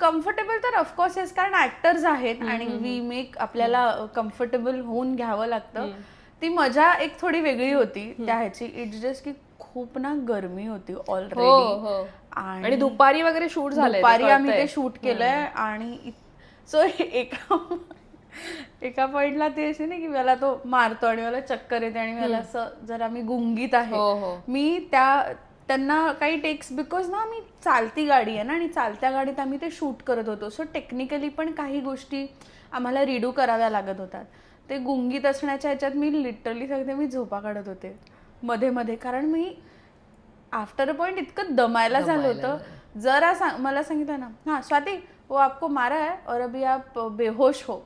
Comfortable तर of course yes, कारण actors आहेत आणि वी मेक आपल्याला कम्फर्टेबल होऊन घ्यावं लागतं. ती मजा एक थोडी वेगळी होती त्या ह्याची. इट्स जस्ट की खूप ना गरमी होती ऑलरेडी आणि दुपारी वगैरे शूट झालंय, दुपारी आम्ही ते शूट केलंय आणि सो एका पॉइंटला ते असे ना की मला तो मारतो आणि मला चक्कर येते आणि मला असं जरा मी गुंगीत आहे. मी त्यांना काही टेक्स बिकॉज ना मी चालती गाडी आहे ना आणि चालत्या गाडीत आम्ही ते शूट करत होतो. सो टेक्निकली पण काही गोष्टी आम्हाला रिडू कराव्या लागत होतात. ते गुंगीत असण्याच्या ह्याच्यात मी लिटरली सांगते मी झोपा काढत होते मध्ये मध्ये, कारण मी आफ्टर अ पॉइंट इतकं दमायला झालं होतं. जरा मला सांगितलं ना हां स्वाती वो आपको मारा है और अभी आप बेहोश हो,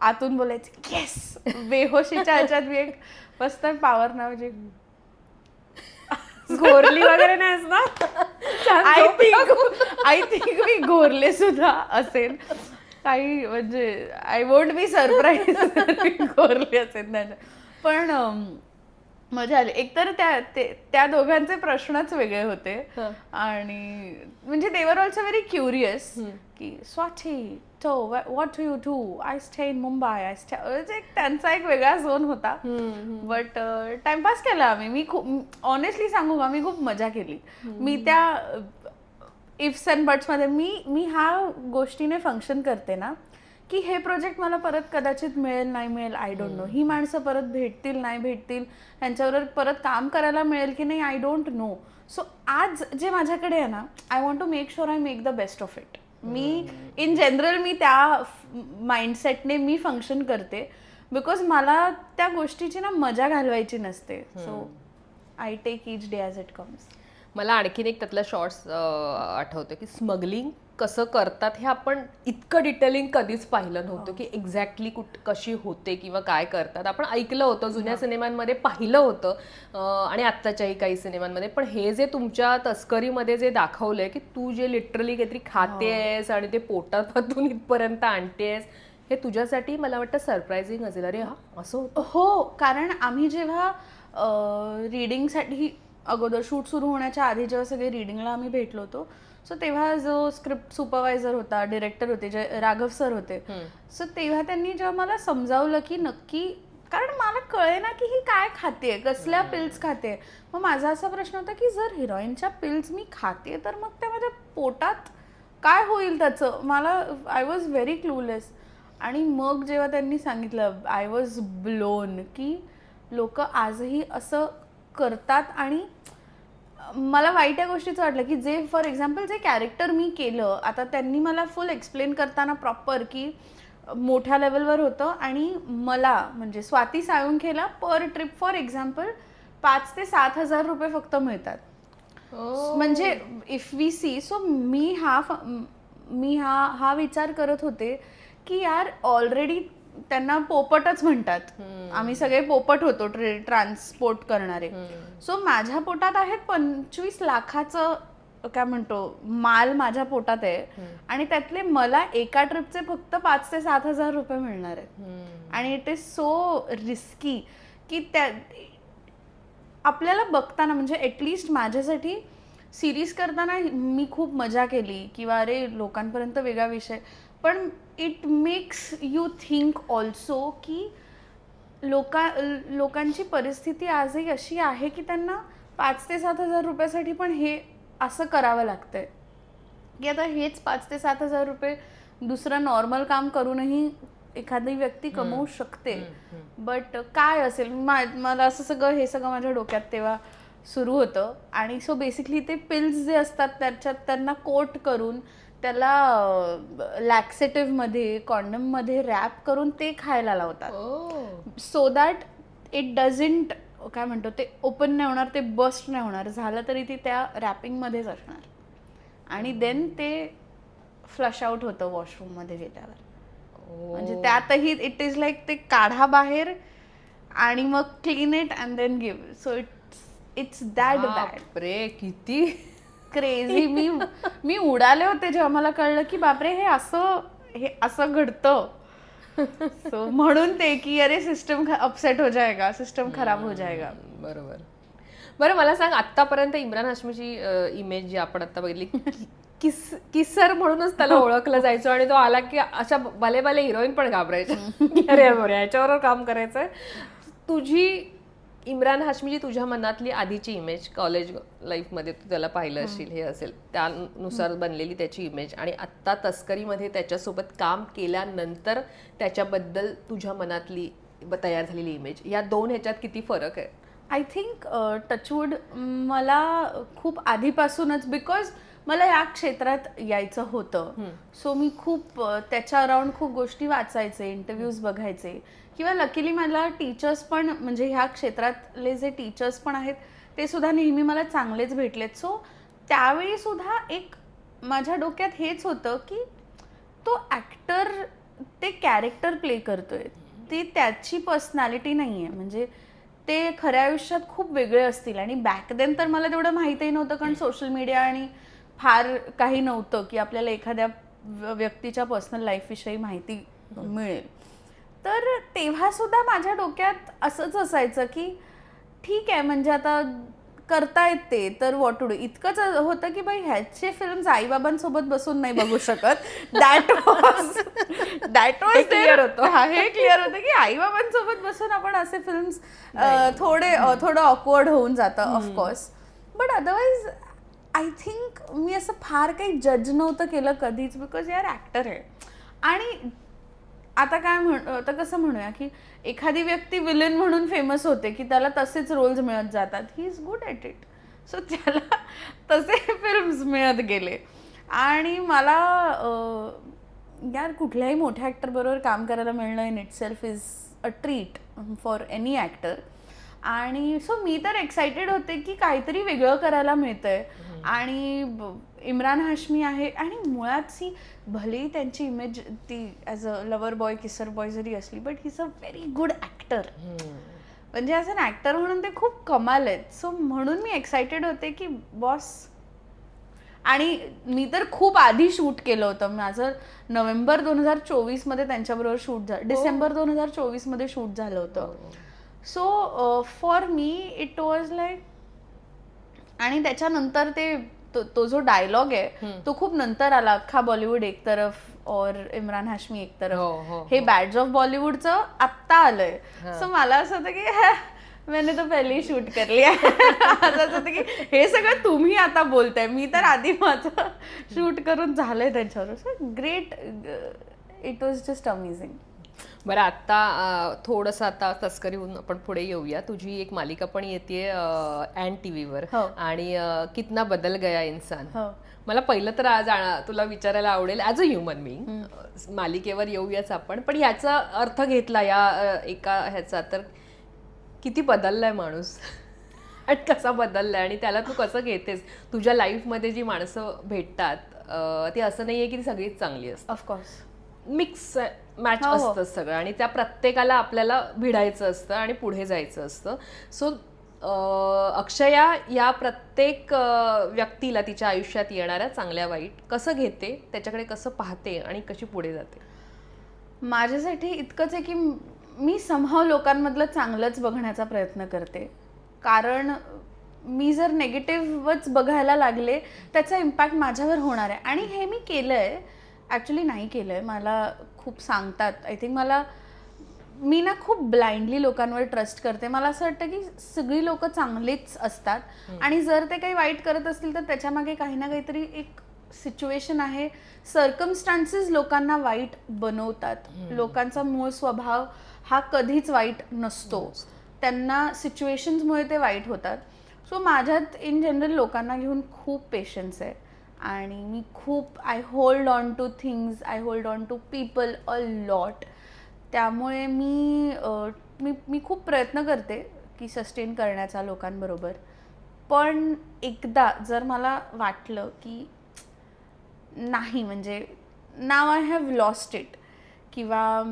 आतून बोलायचं येस. बेहोशीच्या ह्याच्यात मी एक मस्त पॉवर नावाची घोरली वगैरे नाहीस ना? आय थिंक मी घोरले सुद्धा असेल काही, म्हणजे आय वोंट बी सरप्राईज घोरले असेल त्याच्या. पण मजा आली. एकतर त्या दोघांचे प्रश्नच वेगळे होते आणि म्हणजे दे वर ऑल्सो व्हेरी क्युरियस की Swati so what do you do? I stay in Mumbai. त्यांचा एक वेगळा झोन होता. बट टाइमपास केला आम्ही. मी खूप ऑनेस्टली सांगू का मी खूप मजा केली. मी त्या इफ्स अँड बट्स मध्ये मी ह्या गोष्टीने फंक्शन करते ना की हे प्रोजेक्ट मला परत कदाचित मिळेल नाही मिळेल आय डोंट नो. ही माणसं परत भेटतील नाही भेटतील, ह्यांच्याबरोबर परत काम करायला मिळेल की नाही आय डोंट नो. सो आज जे माझ्याकडे आहे ना I want to make sure I make the best of it. मी इन जनरल मी त्या माइंडसेटने मी फंक्शन करते बिकॉज मला त्या गोष्टीची ना मजा घालवायची नसते. So I take each day as it comes. मला आणखीन एक त्यातला शॉर्ट्स आठवतं की स्मगलिंग कसं करतात हे आपण इतकं डिटेलिंग कधीच पाहिलं नव्हतं की एक्झॅक्टली कशी होते किंवा काय करतात. आपण ऐकलं होतं, जुन्या सिनेमांमध्ये पाहिलं होतं आणि आत्ताच्याही काही सिनेमांमध्ये. पण हे जे तुमच्या तस्करीमध्ये जे दाखवलंय की तू जे लिटरली काहीतरी खातेस आणि ते पोटातून इथपर्यंत आणतेस, हे तुझ्यासाठी मला वाटतं सरप्रायझिंग असेल. अरे हा असं होतं. हो, कारण आम्ही जेव्हा रीडिंगसाठी अगोदर शूट सुरू होण्याच्या आधी जेव्हा सगळे रीडिंगला आम्ही भेटलो होतो, सो तेव्हा जो स्क्रिप्ट सुपरवायझर होता, डिरेक्टर होते, जे राघव सर होते, सो तेव्हा त्यांनी जेव्हा मला समजावलं की नक्की, कारण मला कळे ना की ही काय खाते, कसल्या पिल्स खाते. मग माझा असा प्रश्न होता की जर हिरोईनच्या पिल्स मी खाते तर मग त्या माझ्या पोटात काय होईल त्याचं. मला आय वॉज व्हेरी क्लूलेस. आणि मग जेव्हा त्यांनी सांगितलं आय वॉज ब्लोन की लोक आजही असं करतात. आणि मला वाईट या गोष्टीचं वाटलं की जे फॉर एक्झाम्पल जे कॅरेक्टर मी केलं, आता त्यांनी मला फुल एक्सप्लेन करताना प्रॉपर की मोठ्या लेवलवर होतं आणि मला म्हणजे स्वाती साळुंखेला पर ट्रिप फॉर एक्झाम्पल 5,000 ते 7,000 रुपये फक्त मिळतात. म्हणजे इफ वी सी, सो मी हा विचार करत होते की यार ऑलरेडी त्यांना पोपटच म्हणतात, आम्ही सगळे पोपट होतो ट्रान्सपोर्ट करणारे. सो माझ्या पोटात आहेत 25 लाखाचं काय म्हणतो माल माझ्या पोटात आहे आणि त्यातले मला एका ट्रिपचे फक्त 5,000 ते 7,000 रुपये मिळणार आहेत. आणि इट इज सो रिस्की की त्या आपल्याला बघताना म्हणजे ॲटलिस्ट माझ्यासाठी सिरीज करताना मी खूप मजा केली किंवा अरे लोकांपर्यंत वेगळा विषय, पण it makes you think also की लोकांची परिस्थिती आजही अशी आहे की त्यांना 5,000 ते 7,000 रुपयासाठी पण हे असं करावं लागतंय की आता हेच 5,000 ते 7,000 रुपये दुसरं नॉर्मल काम करूनही एखादी व्यक्ती कमवू शकते. बट काय असेल मला असं सगळं हे सगळं माझ्या डोक्यात तेव्हा सुरू होतं. आणि सो बेसिकली ते पिल्स जे असतात त्याच्यात त्यांना कोट करून त्याला लॅक्सेटिव्हमध्ये कॉन्डममध्ये रॅप करून ते खायला लावतात सो दॅट इट डझंट काय म्हणतो ते ओपन नाही होणार, ते बस्ट नाही होणार. झालं तरी ती त्या रॅपिंगमध्येच असणार आणि देन ते फ्लश आउट होतं वॉशरूममध्ये गेल्यावर. म्हणजे त्यातही इट इज लाईक ते काढा बाहेर आणि मग clean it and then give. So it's that bad. रे किती क्रेझी. मी उडाले होते जेव्हा मला कळलं की बापरे हे असं घडतं. सो म्हणून ते की अरे सिस्टम अपसेट हो जाएगा, सिस्टम खराब हो जाएगा. बरोबर. बरं मला सांग, आत्तापर्यंत इम्रान हाशमीची इमेज जी आपण आता बघितली किस्सर म्हणूनच त्याला ओळखलं जायचं आणि तो आला की अशा भले भले हिरोईन पण घाबरायच्या अरे बरं याच्यावर काम करायचंय. तुझी इम्रान हाशमीची तुझ्या मनातली आधीची इमेज कॉलेज लाईफमध्ये तू त्याला पाहिलं असशील, हे असेल त्यानुसार बनलेली त्याची इमेज आणि आत्ता तस्करीमध्ये त्याच्यासोबत काम केल्यानंतर त्याच्याबद्दल तुझ्या मनातली तयार झालेली इमेज, या दोन ह्याच्यात किती फरक आहे? आय थिंक टचवूड मला खूप आधीपासूनच, बिकॉज मला या क्षेत्रात यायचं होतं, सो मी खूप त्याच्या अराउंड खूप गोष्टी वाचायचे, इंटरव्ह्यूज बघायचे, किंवा लकीली मला टीचर्स पण, म्हणजे ह्या क्षेत्रातले जे टीचर्स पण आहेत ते सुद्धा नेहमी मला चांगलेच भेटलेत. सो त्यावेळी सुद्धा एक माझ्या डोक्यात हेच होतं की तो ॲक्टर ते कॅरेक्टर प्ले करतोय, ते त्याची पर्सनॅलिटी नाही आहे. म्हणजे ते खऱ्या आयुष्यात खूप वेगळे असतील. आणि बॅक देन तर मला तेवढं माहीतही नव्हतं, कारण सोशल मीडिया आणि फार काही नव्हतं की आपल्याला एखाद्या व्यक्तीच्या पर्सनल लाईफविषयी माहिती मिळेल. तर तेव्हा सुद्धा माझ्या डोक्यात असंच असायचं की ठीक आहे, म्हणजे आता करता येते तर व्हॉट टू डू. इतकंच होतं की बाई ह्याचे फिल्म्स आईबाबांसोबत बसून नाही बघू शकत. दॅट वॉज क्लिअर होतं. हे क्लिअर होतं की आईबाबांसोबत बसून आपण असे फिल्म्स थोडं ऑकवर्ड होऊन जातं of course. But otherwise I think मी असं फार काही जज नव्हतं केलं कधीच, बिकॉज यार ॲक्टर आहे. आणि आता आता कसं म्हणूया की एखादी व्यक्ती विलन म्हणून फेमस होते की त्याला तसेच रोल्स मिळत जातात. He is good at it, so त्याला तसे फिल्म्स मिळत गेले. आणि मला यार कुठल्याही मोठ्या ॲक्टरबरोबर काम करायला मिळणं in it self is a treat for any actor. आणि सो मी तर एक्सायटेड होते की काहीतरी वेगळं करायला मिळतंय. आणि इम्रान हाशमी आहे, आणि मुळात सी भलेही त्यांची इमेज ती ॲज अ लवर बॉय किसर बॉय जरी असली, but he is a very good actor. म्हणजे ॲज अन ॲक्टर म्हणून ते खूप कमाल आहेत. सो म्हणून मी एक्सायटेड होते की बॉस. आणि मी तर खूप आधी शूट केलं होतं. माझं नोव्हेंबर 2024 त्यांच्याबरोबर शूट झालं, डिसेंबर 2024 शूट झालं होतं. So for me it was like. आणि त्याच्यानंतर तो जो डायलॉग आहे तो खूप नंतर आला, अख्खा बॉलिवूड एक तरफ और इम्रान हाशमी एक तरफ. हे बॅड्स ऑफ बॉलिवूड आत्ता आलंय. सो मला असं होतं की मैंने तो पहिले ही शूट कर लिया. असं होतं की हे सगळं तुम्ही आता बोलताय, मी तर आधी माझं शूट करून झालंय त्यांच्यावर. So great, it was just amazing. बरं, आता थोडंसं आता तस्करीहून आपण पुढे येऊया. तुझी एक मालिका पण येते अँड टीव्हीवर, आणि कितना बदल गया इंसान. मला पहिलं तर आज तुला विचारायला आवडेल, ॲज अ ह्युमन बिईंग, मालिकेवर येऊयाच आपण, पण ह्याचा अर्थ घेतला या एका ह्याचा, तर किती बदललाय माणूस आणि कसा बदललाय, आणि त्याला तू कसं घेतेस? तुझ्या लाईफमध्ये जी माणसं भेटतात ती असं नाहीये की ती सगळीच चांगली असतात. ऑफकोर्स मिक्स मॅच असतं सगळं, आणि त्या प्रत्येकाला आपल्याला भिडायचं असतं आणि पुढे जायचं असतं. सो अक्षया या प्रत्येक व्यक्तीला तिच्या आयुष्यात येणाऱ्या चांगल्या वाईट कसं घेते, त्याच्याकडे कसं पाहते आणि कशी पुढे जाते? माझ्यासाठी इतकंच आहे की मी समहाव लोकांमधलं चांगलंच बघण्याचा प्रयत्न करते. कारण मी जर नेगेटिव्हच बघायला लागले त्याचा इम्पॅक्ट माझ्यावर होणार आहे. आणि हे मी केलं आहे, ॲक्च्युली नाही केलं आहे. मला खूप सांगतात, आय थिंक मी ना खूप ब्लाइंडली लोकांवर ट्रस्ट करते. मला असं वाटतं की सगळी लोकं चांगलीच असतात, आणि जर ते काही वाईट करत असतील तर त्याच्यामागे काही ना काहीतरी एक सिच्युएशन आहे. सर्कमस्टान्सेस लोकांना वाईट बनवतात. लोकांचा मूळ स्वभाव हा कधीच वाईट नसतो, त्यांना सिच्युएशन्समुळे ते वाईट होतात. सो माझ्यात इन जनरल लोकांना घेऊन खूप पेशन्स आहे. आणि मी खूप I hold on to things, I hold on to people a lot. त्यामुळे मी खूप प्रयत्न करते की सस्टेन करण्याचा लोकांबरोबर. पण एकदा जर मला वाटलं की नाही, म्हणजे नाव आय हॅव लॉस्ट इट, किंवा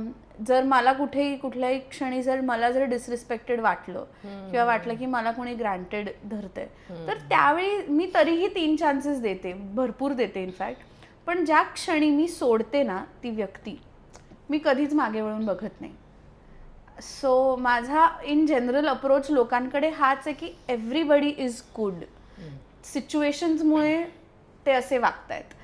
जर मला कुठल्याही क्षणी मला जर डिसरिस्पेक्टेड वाटलं किंवा वाटलं की मला कोणी ग्रँटेड धरतंय, तर त्यावेळी मी तरीही 3 चान्सेस देते, भरपूर देते इनफॅक्ट. पण ज्या क्षणी मी सोडते ना ती व्यक्ती, मी कधीच मागे वळून बघत नाही. सो माझा इन जनरल अप्रोच लोकांकडे हाच आहे की एव्हरीबडी इज गुड. सिच्युएशन्समुळे ते असे वागतायत.